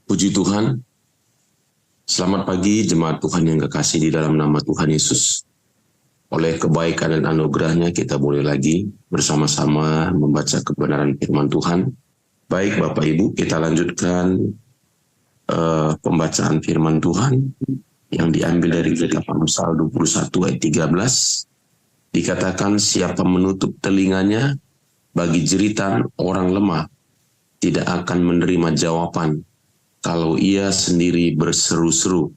Puji Tuhan, selamat pagi jemaat Tuhan yang kekasih di dalam nama Tuhan Yesus. Oleh kebaikan dan anugerahnya kita boleh lagi bersama-sama membaca kebenaran firman Tuhan. Baik Bapak Ibu, kita lanjutkan pembacaan firman Tuhan yang diambil dari kitab Amsal 21 ayat 13. Dikatakan siapa menutup telinganya bagi jeritan orang lemah tidak akan menerima jawaban kalau ia sendiri berseru-seru.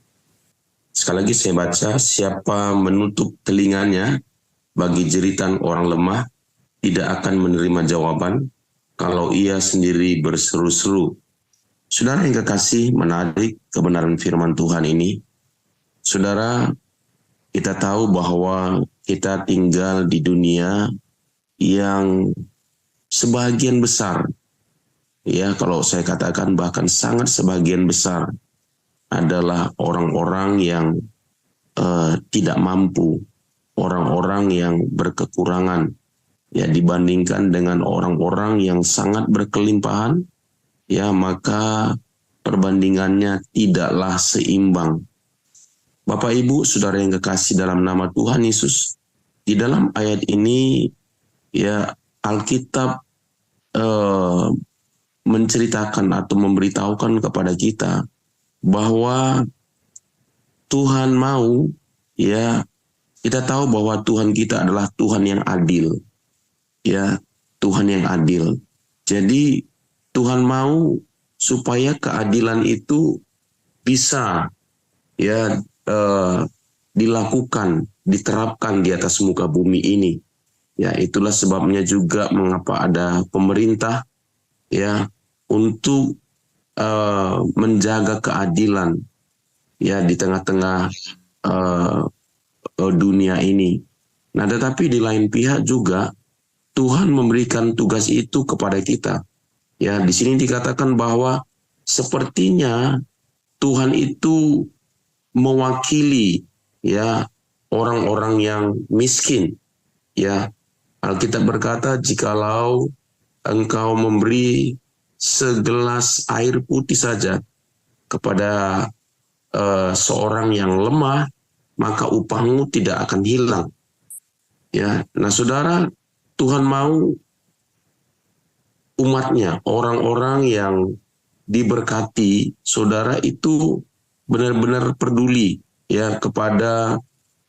Sekali lagi saya baca, siapa menutup telinganya bagi jeritan orang lemah tidak akan menerima jawaban kalau ia sendiri berseru-seru. Saudara yang kekasih, menarik kebenaran firman Tuhan ini. Saudara, kita tahu bahwa kita tinggal di dunia yang sebagian besar, ya, kalau saya katakan bahkan sangat sebagian besar adalah orang-orang yang tidak mampu, orang-orang yang berkekurangan, ya, dibandingkan dengan orang-orang yang sangat berkelimpahan, ya, maka perbandingannya tidaklah seimbang. Bapak Ibu, saudara yang kekasih dalam nama Tuhan Yesus, di dalam ayat ini, ya, Alkitab menceritakan atau memberitahukan kepada kita bahwa Tuhan mau, ya, kita tahu bahwa Tuhan kita adalah Tuhan yang adil, ya, Tuhan yang adil. Jadi Tuhan mau supaya keadilan itu bisa, ya, dilakukan, diterapkan di atas muka bumi ini. Ya, itulah sebabnya juga mengapa ada pemerintah, ya, untuk menjaga keadilan, ya, di tengah-tengah dunia ini. Nah, tetapi di lain pihak juga Tuhan memberikan tugas itu kepada kita. Ya, di sini dikatakan bahwa sepertinya Tuhan itu mewakili, ya, orang-orang yang miskin. Ya, Alkitab berkata, jikalau engkau memberi segelas air putih saja kepada seorang yang lemah, maka upahmu tidak akan hilang. Ya, nah saudara, Tuhan mau umatnya, orang-orang yang diberkati, saudara, itu benar-benar peduli, ya, kepada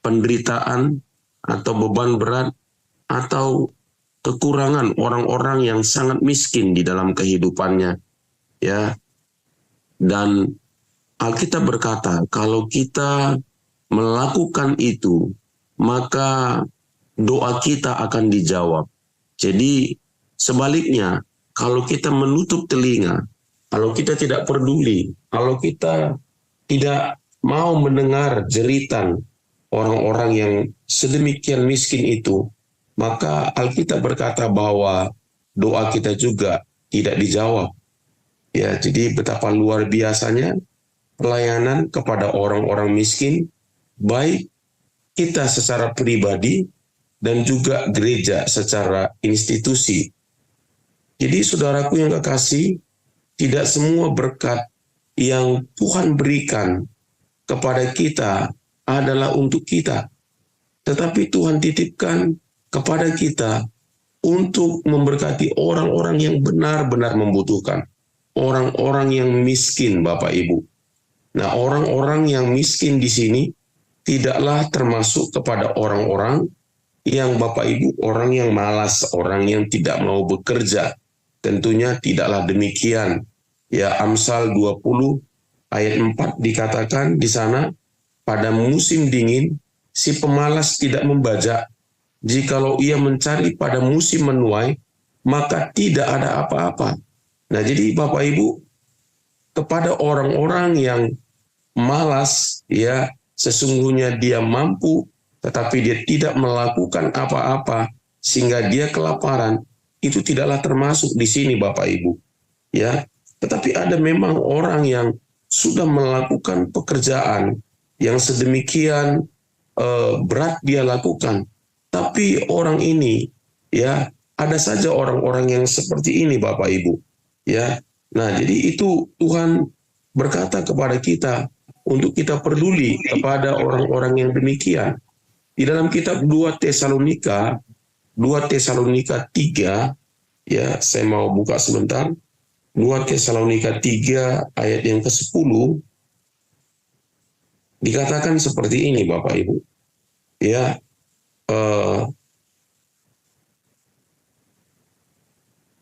penderitaan atau beban berat atau kekurangan orang-orang yang sangat miskin di dalam kehidupannya, ya. Dan Alkitab berkata, kalau kita melakukan itu, maka doa kita akan dijawab. Jadi sebaliknya, kalau kita menutup telinga, kalau kita tidak peduli, kalau kita tidak mau mendengar jeritan orang-orang yang sedemikian miskin itu, maka Alkitab berkata bahwa doa kita juga tidak dijawab. Ya, jadi betapa luar biasanya pelayanan kepada orang-orang miskin, baik kita secara pribadi dan juga gereja secara institusi. Jadi saudaraku yang kekasih, tidak semua berkat yang Tuhan berikan kepada kita adalah untuk kita, tetapi Tuhan titipkan kepada kita untuk memberkati orang-orang yang benar-benar membutuhkan. Orang-orang yang miskin, Bapak Ibu. Nah, orang-orang yang miskin di sini tidaklah termasuk kepada orang-orang yang, Bapak Ibu, orang yang malas, orang yang tidak mau bekerja. Tentunya tidaklah demikian. Ya, Amsal 20 ayat 4 dikatakan di sana, pada musim dingin si pemalas tidak membajak. Jikalau ia mencari pada musim menuai, maka tidak ada apa-apa. Nah, jadi Bapak Ibu, kepada orang-orang yang malas, ya, sesungguhnya dia mampu, tetapi dia tidak melakukan apa-apa, sehingga dia kelaparan, itu tidaklah termasuk di sini, Bapak Ibu. Ya, tetapi ada memang orang yang sudah melakukan pekerjaan yang sedemikian berat dia lakukan. Tapi orang ini, ya, ada saja orang-orang yang seperti ini, Bapak Ibu. Ya, nah, jadi itu Tuhan berkata kepada kita untuk kita peduli kepada orang-orang yang demikian. Di dalam kitab 2 Tesalonika 3, ya, saya mau buka sebentar. 2 Tesalonika 3 ayat yang ke-10 dikatakan seperti ini, Bapak Ibu. Ya,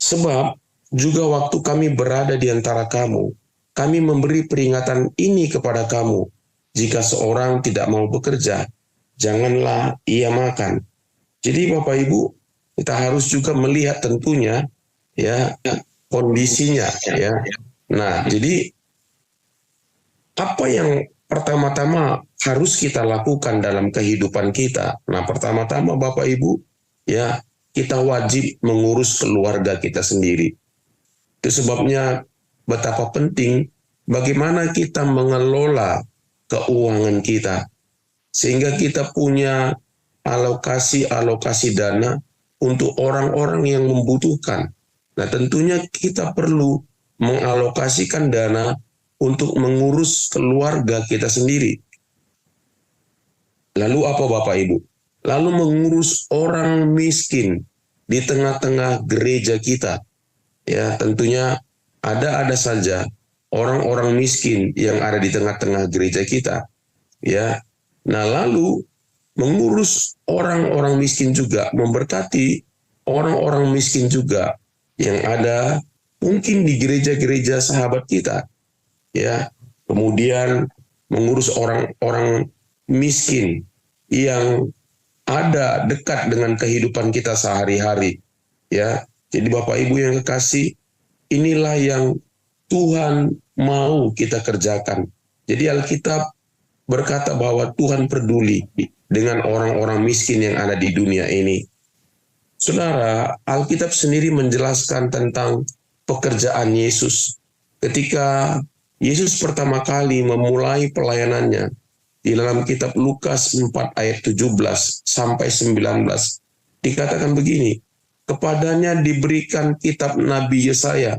sebab juga waktu kami berada di antara kamu, kami memberi peringatan ini kepada kamu. Jika seorang tidak mau bekerja, janganlah ia makan. Jadi Bapak Ibu, kita harus juga melihat tentunya ya kondisinya ya. Nah, jadi apa yang pertama-tama harus kita lakukan dalam kehidupan kita? Nah, pertama-tama Bapak Ibu, ya, kita wajib mengurus keluarga kita sendiri. Itu sebabnya betapa penting bagaimana kita mengelola keuangan kita. Sehingga kita punya alokasi-alokasi dana untuk orang-orang yang membutuhkan. Nah, tentunya kita perlu mengalokasikan dana untuk mengurus keluarga kita sendiri. Lalu apa Bapak Ibu? Lalu mengurus orang miskin di tengah-tengah gereja kita. Ya, tentunya ada saja orang-orang miskin yang ada di tengah-tengah gereja kita. Ya. Nah, lalu mengurus orang-orang miskin juga, memberkati orang-orang miskin juga yang ada mungkin di gereja-gereja sahabat kita. Ya, kemudian mengurus orang-orang miskin yang ada dekat dengan kehidupan kita sehari-hari. Ya, jadi Bapak Ibu yang kekasih, inilah yang Tuhan mau kita kerjakan. Jadi Alkitab berkata bahwa Tuhan peduli dengan orang-orang miskin yang ada di dunia ini. Saudara, Alkitab sendiri menjelaskan tentang pekerjaan Yesus. Ketika Yesus pertama kali memulai pelayanannya, di dalam kitab Lukas 4 ayat 17 sampai 19, dikatakan begini, kepadanya diberikan kitab Nabi Yesaya,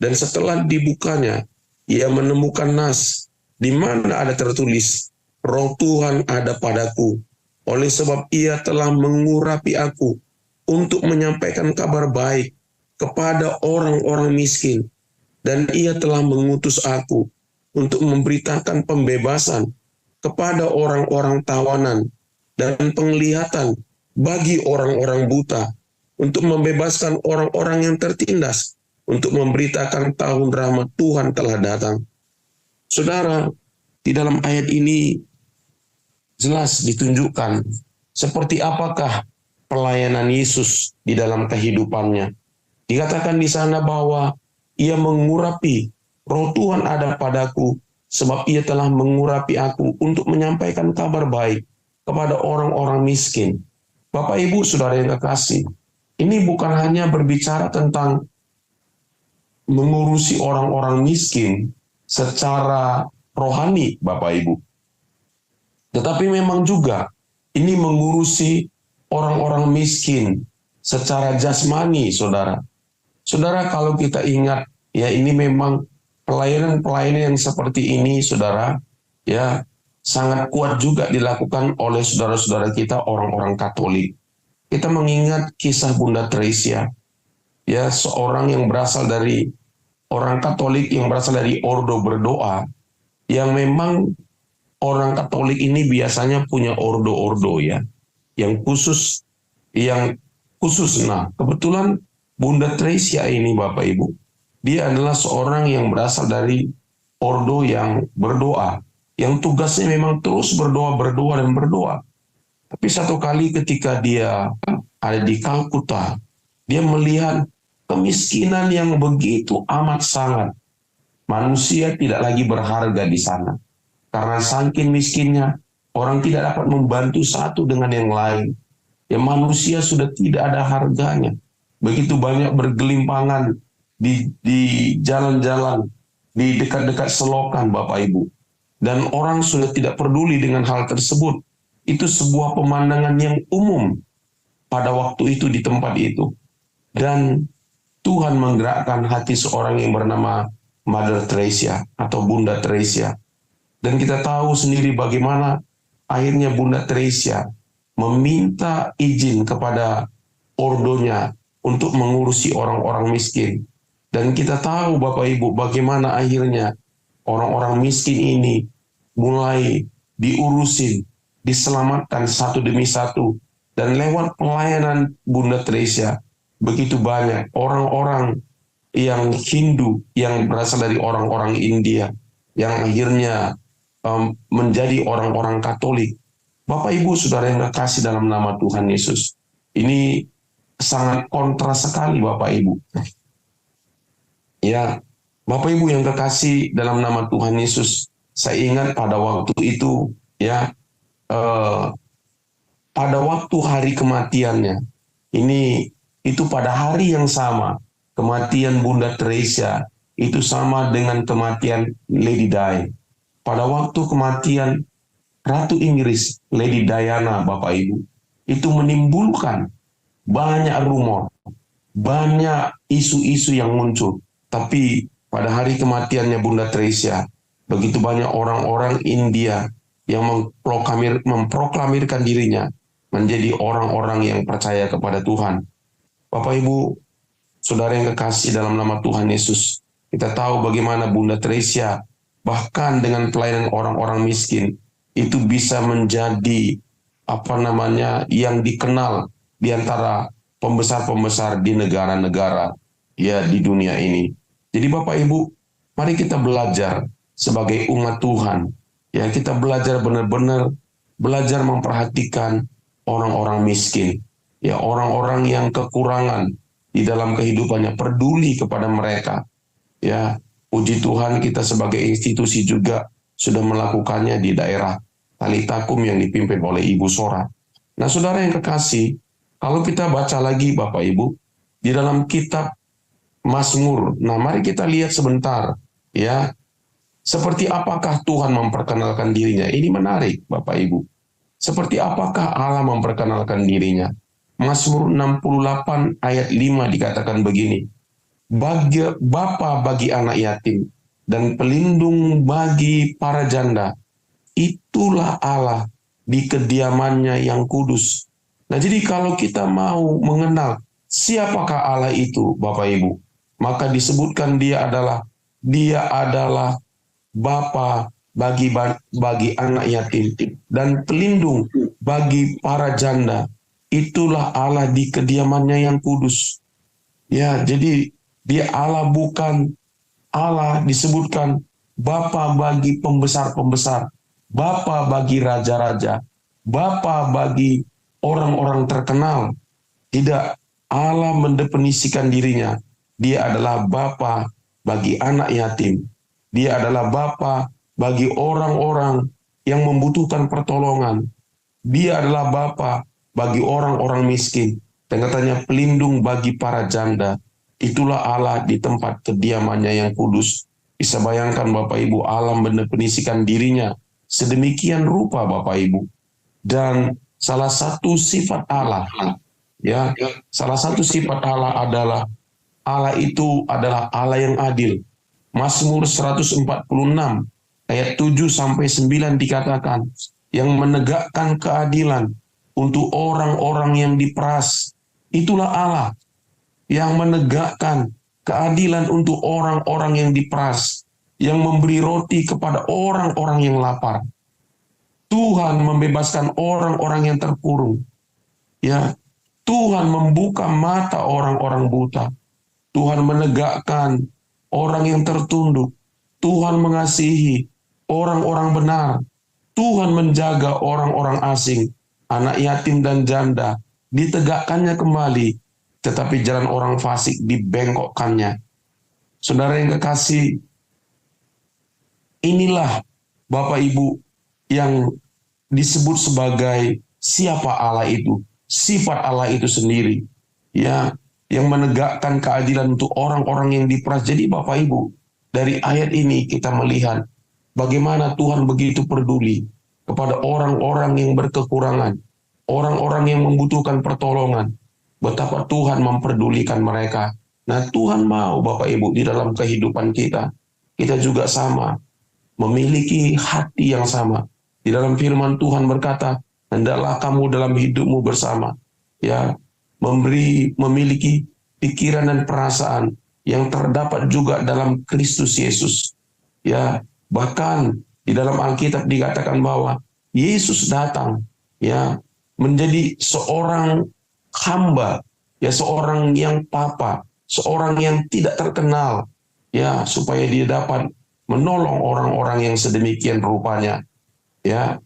dan setelah dibukanya, ia menemukan nas, di mana ada tertulis, Roh Tuhan ada padaku, oleh sebab ia telah mengurapi aku, untuk menyampaikan kabar baik kepada orang-orang miskin, dan ia telah mengutus aku, untuk memberitakan pembebasan kepada orang-orang tawanan, dan penglihatan bagi orang-orang buta, untuk membebaskan orang-orang yang tertindas, untuk memberitakan tahun rahmat Tuhan telah datang. Saudara, di dalam ayat ini jelas ditunjukkan seperti apakah pelayanan Yesus di dalam kehidupannya. Dikatakan di sana bahwa ia mengurapi, Roh Tuhan ada padaku, sebab ia telah mengurapi aku untuk menyampaikan kabar baik kepada orang-orang miskin. Bapak Ibu Saudara yang kekasih, ini bukan hanya berbicara tentang mengurusi orang-orang miskin secara rohani Bapak Ibu. Tetapi memang juga ini mengurusi orang-orang miskin secara jasmani, Saudara. Saudara, kalau kita ingat, ya ini memang pelayanan-pelayanan yang seperti ini, Saudara, ya sangat kuat juga dilakukan oleh saudara-saudara kita orang-orang Katolik. Kita mengingat kisah Bunda Teresia, ya seorang yang berasal dari orang Katolik yang berasal dari ordo berdoa, yang memang orang Katolik ini biasanya punya ordo-ordo ya, yang khusus. Nah, kebetulan Bunda Teresia ini Bapak Ibu, dia adalah seorang yang berasal dari ordo yang berdoa, yang tugasnya memang terus berdoa dan berdoa. Tapi satu kali ketika dia ada di Kalkuta, dia melihat kemiskinan yang begitu amat sangat. Manusia tidak lagi berharga di sana. Karena saking miskinnya, orang tidak dapat membantu satu dengan yang lain. Ya manusia sudah tidak ada harganya. Begitu banyak bergelimpangan di jalan-jalan, di dekat-dekat selokan Bapak Ibu. Dan orang sudah tidak peduli dengan hal tersebut. Itu sebuah pemandangan yang umum pada waktu itu di tempat itu. Dan Tuhan menggerakkan hati seorang yang bernama Mother Teresa atau Bunda Teresa. Dan kita tahu sendiri bagaimana akhirnya Bunda Teresa meminta izin kepada ordonya untuk mengurusi orang-orang miskin. Dan kita tahu Bapak Ibu bagaimana akhirnya orang-orang miskin ini mulai diurusin, diselamatkan satu demi satu. Dan lewat pelayanan Bunda Teresa, begitu banyak orang-orang yang Hindu yang berasal dari orang-orang India yang akhirnya menjadi orang-orang Katolik. Bapak Ibu Saudara yang terkasih dalam nama Tuhan Yesus, ini sangat kontras sekali Bapak Ibu. Ya, Bapak Ibu yang terkasih dalam nama Tuhan Yesus, saya ingat pada waktu itu ya, pada waktu hari kematiannya, itu pada hari yang sama, kematian Bunda Teresa itu sama dengan kematian Lady Di. Pada waktu kematian Ratu Inggris, Lady Diana, Bapak Ibu, itu menimbulkan banyak rumor, banyak isu-isu yang muncul. Tapi pada hari kematiannya Bunda Teresa, begitu banyak orang-orang India yang memproklamirkan dirinya menjadi orang-orang yang percaya kepada Tuhan. Bapak Ibu, Saudara yang kekasih dalam nama Tuhan Yesus, kita tahu bagaimana Bunda Teresa bahkan dengan pelayanan orang-orang miskin itu bisa menjadi yang dikenal di antara pembesar-pembesar di negara-negara ya di dunia ini. Jadi Bapak Ibu, mari kita belajar sebagai umat Tuhan. Ya, kita belajar benar-benar belajar memperhatikan orang-orang miskin. Ya, orang-orang yang kekurangan di dalam kehidupannya, peduli kepada mereka. Ya, puji Tuhan kita sebagai institusi juga sudah melakukannya di daerah Talitakum yang dipimpin oleh Ibu Sora. Nah, Saudara yang kekasih, kalau kita baca lagi Bapak Ibu, di dalam kitab Mazmur, nah mari kita lihat sebentar, ya, seperti apakah Tuhan memperkenalkan dirinya. Ini menarik Bapak Ibu. Seperti apakah Allah memperkenalkan dirinya. Mazmur 68 ayat 5 dikatakan begini, Bapa bagi anak yatim dan pelindung bagi para janda, itulah Allah di kediamannya yang kudus. Nah, jadi kalau kita mau mengenal siapakah Allah itu, Bapak Ibu, maka disebutkan dia adalah Bapa bagi anak yatim dan pelindung bagi para janda. Itulah Allah di kediamannya yang kudus. Ya, jadi dia Allah, bukan Allah disebutkan Bapa bagi pembesar-pembesar, Bapa bagi raja-raja, Bapa bagi orang-orang terkenal. Tidak, Allah mendefinisikan dirinya. Dia adalah Bapa bagi anak yatim. Dia adalah Bapa bagi orang-orang yang membutuhkan pertolongan. Dia adalah Bapa bagi orang-orang miskin. Dan katanya pelindung bagi para janda. Itulah Allah di tempat kediamannya yang kudus. Bisa bayangkan Bapak Ibu, Allah mendefinisikan dirinya sedemikian rupa Bapak Ibu. Dan salah satu sifat Allah, ya, salah satu sifat Allah adalah Allah itu adalah Allah yang adil. Mazmur 146 ayat 7 sampai 9 dikatakan, yang menegakkan keadilan untuk orang-orang yang diperas. Itulah Allah yang menegakkan keadilan untuk orang-orang yang diperas, yang memberi roti kepada orang-orang yang lapar. Tuhan membebaskan orang-orang yang terkurung. Ya, Tuhan membuka mata orang-orang buta. Tuhan menegakkan orang yang tertunduk. Tuhan mengasihi orang-orang benar. Tuhan menjaga orang-orang asing, anak yatim dan janda, ditegakkannya kembali, tetapi jalan orang fasik dibengkokkannya. Saudara yang kekasih, inilah Bapak Ibu yang disebut sebagai siapa Allah itu, sifat Allah itu sendiri, ya, yang menegakkan keadilan untuk orang-orang yang diperas. Jadi Bapak Ibu, dari ayat ini kita melihat bagaimana Tuhan begitu peduli kepada orang-orang yang berkekurangan, orang-orang yang membutuhkan pertolongan. Betapa Tuhan memperdulikan mereka. Nah, Tuhan mau Bapak Ibu di dalam kehidupan kita, kita juga sama, memiliki hati yang sama. Di dalam firman Tuhan berkata, hendaklah kamu dalam hidupmu bersama, ya, memiliki pikiran dan perasaan yang terdapat juga dalam Kristus Yesus. Ya, bahkan di dalam Alkitab dikatakan bahwa Yesus datang, ya, menjadi seorang hamba, ya, seorang yang papa, seorang yang tidak terkenal, ya, supaya dia dapat menolong orang-orang yang sedemikian rupanya, ya.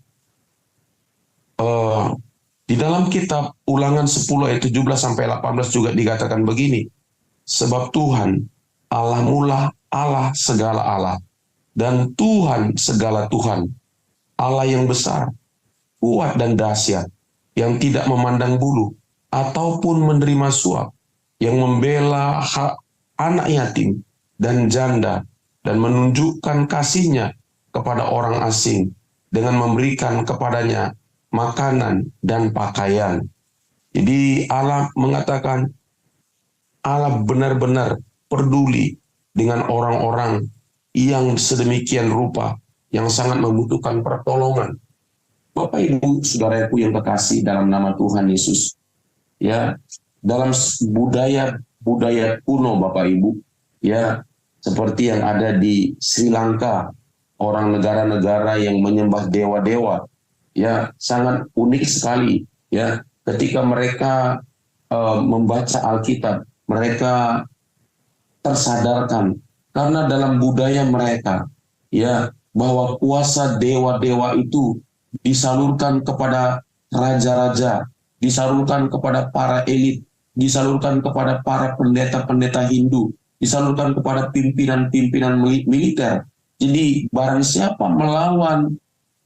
Di dalam kitab Ulangan 10 ayat 17 sampai 18 juga dikatakan begini, sebab Tuhan Allah mula Allah segala Allah, dan Tuhan segala Tuhan, Allah yang besar, kuat dan dahsyat, yang tidak memandang bulu ataupun menerima suap, yang membela hak anak yatim dan janda, dan menunjukkan kasih-Nya kepada orang asing dengan memberikan kepadanya makanan dan pakaian. Jadi Allah mengatakan, Allah benar-benar peduli dengan orang-orang yang sedemikian rupa, yang sangat membutuhkan pertolongan. Bapak Ibu saudaraku yang kekasih dalam nama Tuhan Yesus, ya, dalam budaya kuno Bapak Ibu, ya, seperti yang ada di Sri Lanka, orang negara-negara yang menyembah dewa-dewa, ya, sangat unik sekali, ya, ketika mereka membaca Alkitab, mereka tersadarkan karena dalam budaya mereka, ya, bahwa kuasa dewa-dewa itu disalurkan kepada raja-raja, disalurkan kepada para elit, disalurkan kepada para pendeta-pendeta Hindu, disalurkan kepada pimpinan-pimpinan militer. Jadi barang siapa melawan,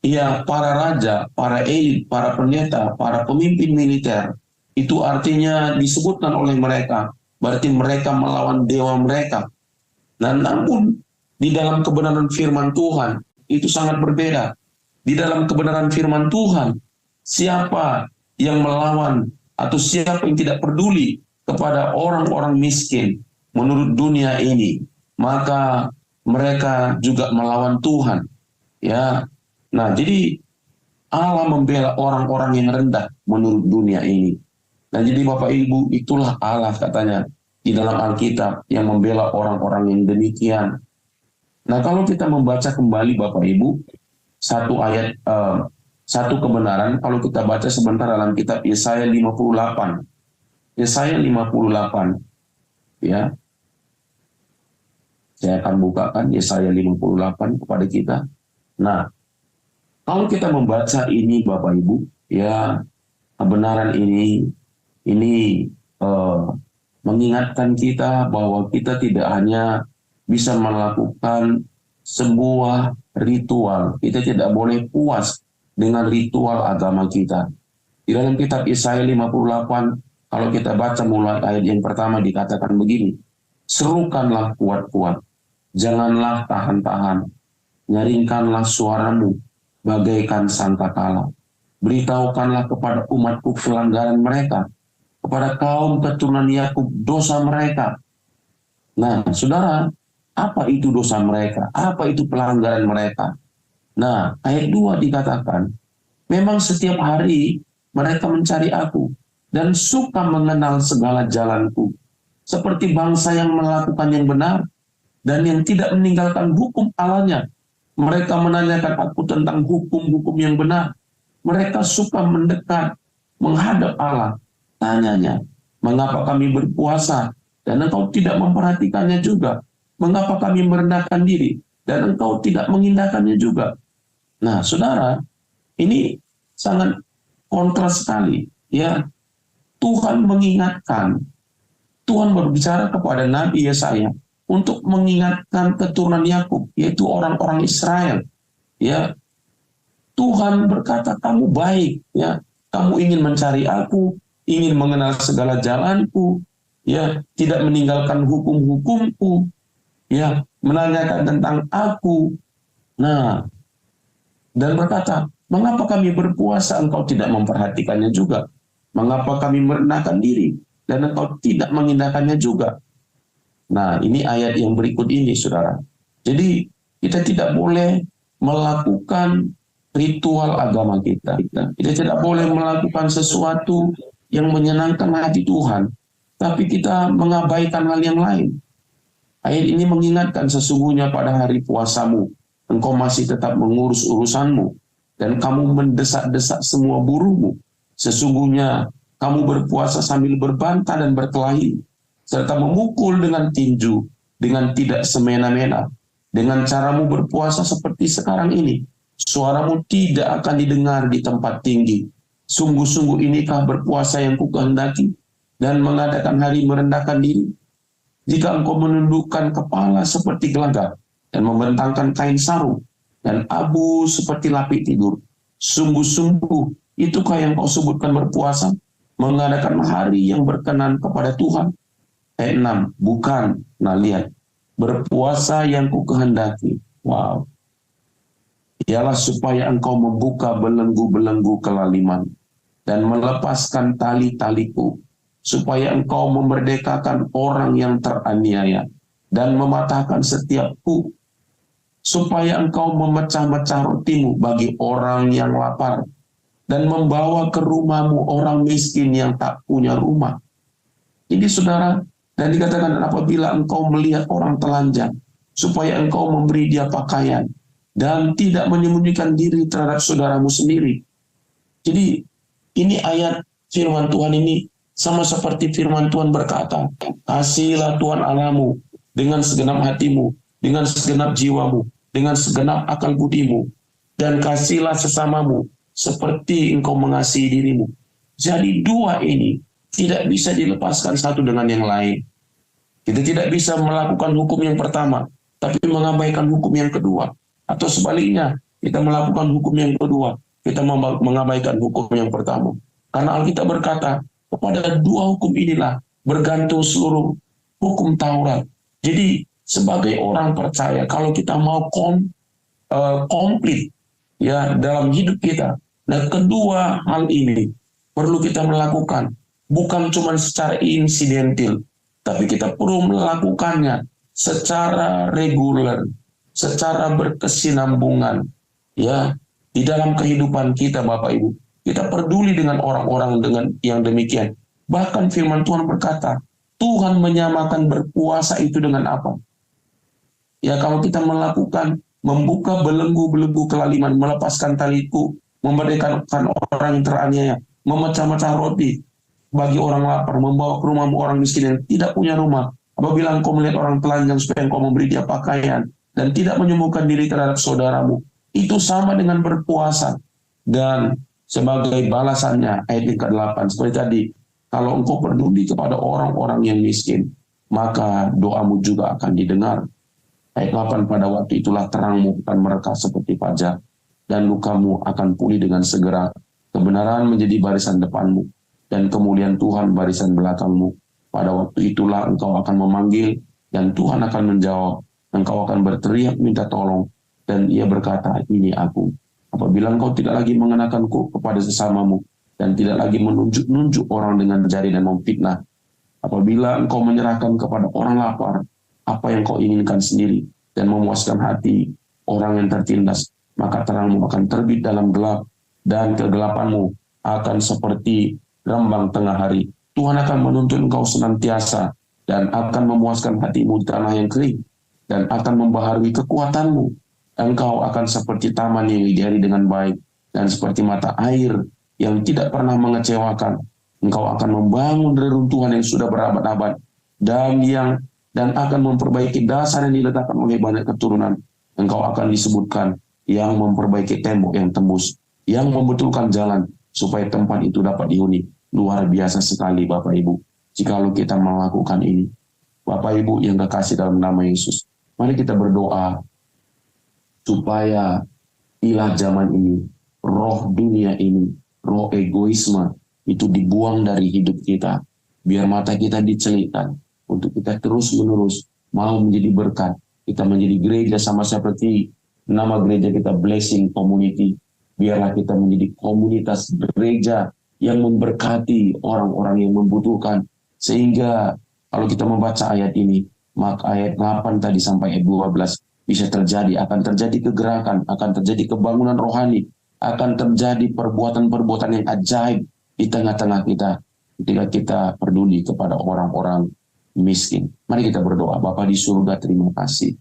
ya, para raja, para elit, para pendeta, para pemimpin militer, itu artinya disebutkan oleh mereka, berarti mereka melawan dewa mereka. Nah, namun di dalam kebenaran firman Tuhan itu sangat berbeda. Di dalam kebenaran firman Tuhan, siapa yang melawan atau siapa yang tidak peduli kepada orang-orang miskin menurut dunia ini, maka mereka juga melawan Tuhan. Ya, nah, jadi Allah membela orang-orang yang rendah menurut dunia ini. Nah, jadi Bapak Ibu, itulah Allah katanya di dalam Alkitab yang membela orang-orang yang demikian. Nah, kalau kita membaca kembali Bapak Ibu, satu ayat, satu kebenaran, kalau kita baca sebentar dalam kitab Yesaya 58. Yesaya 58, ya. Saya akan bukakan Yesaya 58 kepada kita. Nah, kalau kita membaca ini Bapak Ibu, ya, kebenaran ini mengingatkan kita bahwa kita tidak hanya bisa melakukan sebuah ritual. Kita tidak boleh puas dengan ritual agama kita. Di dalam kitab Yesaya 58, kalau kita baca mulai ayat yang pertama dikatakan begini, serukanlah kuat-kuat, janganlah tahan-tahan, nyaringkanlah suaramu bagaikan sangkakala. Beritahukanlah kepada umatku pelanggaran mereka, kepada kaum keturunan Yakub dosa mereka. Nah, saudara, apa itu dosa mereka? Apa itu pelanggaran mereka? Nah, ayat 2 dikatakan, memang setiap hari mereka mencari aku dan suka mengenal segala jalanku, seperti bangsa yang melakukan yang benar dan yang tidak meninggalkan hukum Allahnya. Mereka menanyakan aku tentang hukum-hukum yang benar. Mereka suka mendekat, menghadap Allah. Tanyanya, mengapa kami berpuasa dan engkau tidak memperhatikannya juga? Mengapa kami merendahkan diri dan engkau tidak mengindahkannya juga? Nah, saudara, ini sangat kontras sekali. Ya, Tuhan mengingatkan, Tuhan berbicara kepada Nabi Yesaya untuk mengingatkan keturunan Yakub, yaitu orang-orang Israel. Ya, Tuhan berkata, kamu baik, ya, kamu ingin mencari aku, ingin mengenal segala jalanku, ya, tidak meninggalkan hukum-hukumku, ya, menanyakan tentang aku. Nah, dan berkata, mengapa kami berpuasa engkau tidak memperhatikannya juga? Mengapa kami merendahkan diri dan engkau tidak mengindahkannya juga? Nah, ini ayat yang berikut ini, saudara. Jadi kita tidak boleh melakukan ritual agama kita. Kita tidak boleh melakukan sesuatu yang menyenangkan hati Tuhan, tapi kita mengabaikan hal yang lain. Ayat ini mengingatkan sesungguhnya pada hari puasamu, engkau masih tetap mengurus urusanmu, dan kamu mendesak-desak semua buruhmu. Sesungguhnya kamu berpuasa sambil berbantah dan berkelahi, serta memukul dengan tinju, dengan tidak semena-mena. Dengan caramu berpuasa seperti sekarang ini, suaramu tidak akan didengar di tempat tinggi. Sungguh-sungguh inikah berpuasa yang kukehendaki, dan mengadakan hari merendahkan diri? Jika engkau menundukkan kepala seperti gelagah, dan membentangkan kain sarung, dan abu seperti lapik tidur, sungguh-sungguh itukah yang kau sebutkan berpuasa, mengadakan hari yang berkenan kepada Tuhan? Ayat 6, bukan, nah lihat, berpuasa yang kukehendaki, wow, ialah supaya engkau membuka belenggu-belenggu kelaliman, dan melepaskan tali-taliku, supaya engkau memerdekakan orang yang teraniaya, dan mematahkan setiap kuk, supaya engkau memecah-mecah rotimu bagi orang yang lapar, dan membawa ke rumahmu orang miskin yang tak punya rumah. Jadi saudara, dan dikatakan apabila engkau melihat orang telanjang, supaya engkau memberi dia pakaian, dan tidak menyembunyikan diri terhadap saudaramu sendiri. Jadi ini ayat firman Tuhan ini sama seperti firman Tuhan berkata, kasihilah Tuhan Allahmu dengan segenap hatimu, dengan segenap jiwamu, dengan segenap akal budimu, dan kasihilah sesamamu seperti engkau mengasihi dirimu. Jadi dua ini tidak bisa dilepaskan satu dengan yang lain. Kita tidak bisa melakukan hukum yang pertama, tapi mengabaikan hukum yang kedua. Atau sebaliknya, kita melakukan hukum yang kedua, kita mengabaikan hukum yang pertama. Karena Alkitab berkata, kepada dua hukum inilah bergantung seluruh hukum Taurat. Jadi sebagai orang percaya, kalau kita mau komplit ya dalam hidup kita, nah kedua hal ini perlu kita melakukan, bukan cuma secara insidentil, tapi kita perlu melakukannya secara reguler, secara berkesinambungan, ya di dalam kehidupan kita, Bapak Ibu. Kita peduli dengan orang-orang dengan yang demikian. Bahkan firman Tuhan berkata, Tuhan menyamakan berpuasa itu dengan apa? Ya kalau kita melakukan, membuka belenggu-belenggu kelaliman, melepaskan taliku, memerdekakan orang yang teraniaya, memecah-mecah roti bagi orang lapar, membawa ke rumahmu orang miskin yang tidak punya rumah. Apabila engkau melihat orang telanjang, supaya engkau memberi dia pakaian, dan tidak menyembuhkan diri terhadap saudaramu, itu sama dengan berpuasa. Dan sebagai balasannya, ayat yang ke-8, seperti tadi, kalau engkau peduli kepada orang-orang yang miskin, maka doamu juga akan didengar. Ayat 8, pada waktu itulah terangmu akan merekah seperti fajar, dan lukamu akan pulih dengan segera. Kebenaran menjadi barisan depanmu, dan kemuliaan Tuhan barisan belakangmu. Pada waktu itulah engkau akan memanggil, dan Tuhan akan menjawab. Engkau akan berteriak minta tolong, dan ia berkata, ini aku. Apabila engkau tidak lagi mengenakanku kepada sesamamu, dan tidak lagi menunjuk-nunjuk orang dengan jari dan memfitnah. Apabila engkau menyerahkan kepada orang lapar apa yang kau inginkan sendiri, dan memuaskan hati orang yang tertindas, maka terangmu akan terbit dalam gelap, dan kegelapanmu akan seperti rembang tengah hari. Tuhan akan menuntun engkau senantiasa, dan akan memuaskan hatimu di tanah yang kering, dan akan membaharui kekuatanmu. Engkau akan seperti taman yang dihiasi dengan baik, dan seperti mata air yang tidak pernah mengecewakan. Engkau akan membangun reruntuhan yang sudah berabad-abad, dan akan memperbaiki dasar yang diletakkan oleh banyak keturunan. Engkau akan disebutkan yang memperbaiki tembok yang tembus, yang membetulkan jalan, supaya tempat itu dapat dihuni. Luar biasa sekali, Bapak Ibu, jikalau kita melakukan ini. Bapak Ibu yang kekasih dalam nama Yesus, mari kita berdoa, supaya ilah zaman ini, roh dunia ini, roh egoisme, itu dibuang dari hidup kita. Biar mata kita dicelitkan, untuk kita terus-menerus mau menjadi berkat. Kita menjadi gereja sama seperti nama gereja kita, Blessing Community. Biarlah kita menjadi komunitas gereja yang memberkati orang-orang yang membutuhkan. Sehingga kalau kita membaca ayat ini, maka ayat 8 tadi sampai ayat 12, bisa terjadi, akan terjadi kegerakan, akan terjadi kebangunan rohani, akan terjadi perbuatan-perbuatan yang ajaib di tengah-tengah kita ketika kita peduli kepada orang-orang miskin. Mari kita berdoa. Bapa di surga, terima kasih.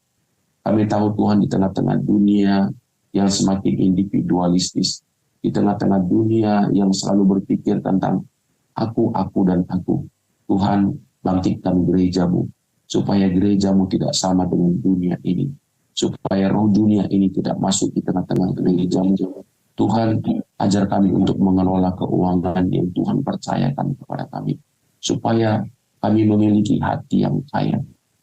Kami tahu Tuhan, di tengah-tengah dunia yang semakin individualistis, di tengah-tengah dunia yang selalu berpikir tentang aku, dan aku. Tuhan, bangkitkan gerejamu, supaya gerejamu tidak sama dengan dunia ini. Supaya roh dunia ini tidak masuk di tengah-tengah gerejamu. Tuhan, ajar kami untuk mengelola keuangan yang Tuhan percayakan kepada kami. Supaya kami memiliki hati yang kaya.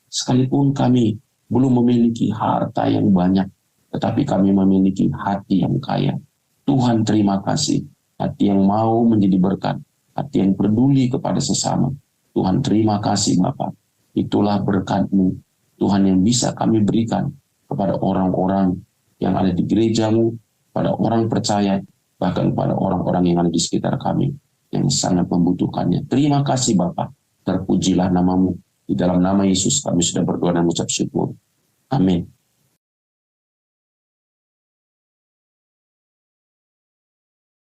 Sekalipun kami belum memiliki harta yang banyak, tetapi kami memiliki hati yang kaya. Tuhan, terima kasih. Hati yang mau menjadi berkat, hati yang peduli kepada sesama. Tuhan, terima kasih Bapa. Itulah berkat-Mu, Tuhan, yang bisa kami berikan kepada orang-orang yang ada di gerejamu, pada orang percaya, bahkan pada orang-orang yang ada di sekitar kami yang sangat membutuhkannya. Terima kasih Bapa. Terpujilah nama-Mu. Di dalam nama Yesus kami sudah berdoa dan mengucap syukur. Amin.